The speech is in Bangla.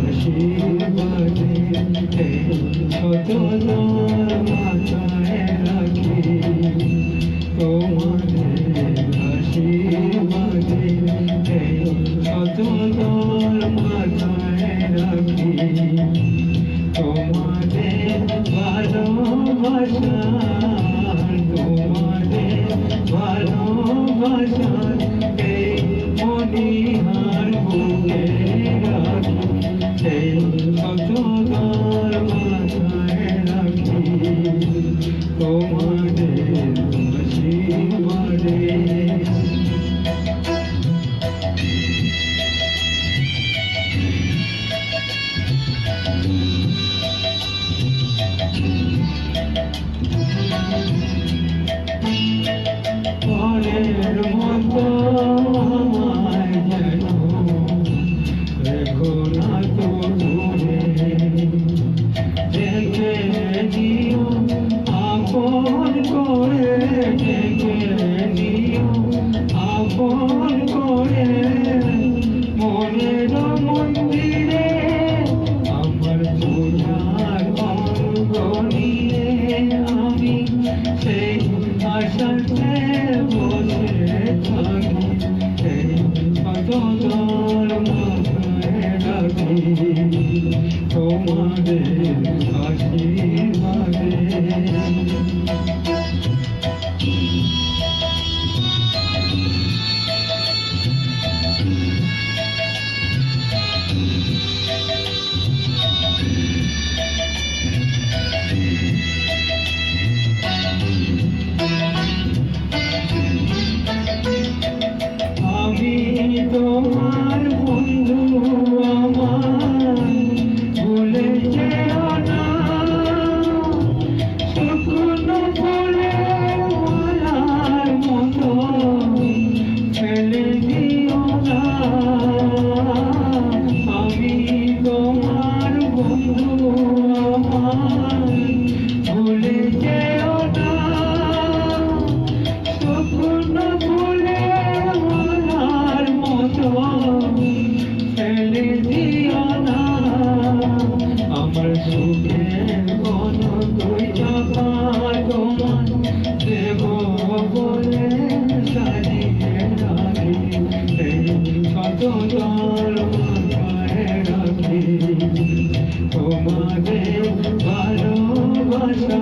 আশীর্বাদে শত মাথায় রাখি তোমাদের আশীর্বাদে শত মাথায় রাখি তোমাদের ভালোবাসা তোমাদের ভালোবাসা মনিহার বুকে রাখি শতবার মাথায় রাখি তোমাদের আশীর্বাদে পরের মতো আমায় যেন রেখো না তো দূরে দেখে নিও আপন করে দেখে নিও আপন করে মনের মন্দিরে আমার সোনার অঙ্গ নিয়ে আমি সেই আশাতে বসে থাকি কতদর মাথায় রাখি তোমাদের আশীর্বাদে তোমার বন্ধু আমার ভুলে যেও না শুকনো ফুলের মালার মতো ফেলে দিও না আমি তোমার বন্ধু আমার ভুলে যেও না শুকনো ফুলের মালার ফেলে দিও না আমার সুখের কোনো দুই চাপা তোমার দেব বলে সাজিয়ে রাখি কত দর মাথায় রাখি তোমাদের ভালোবাসা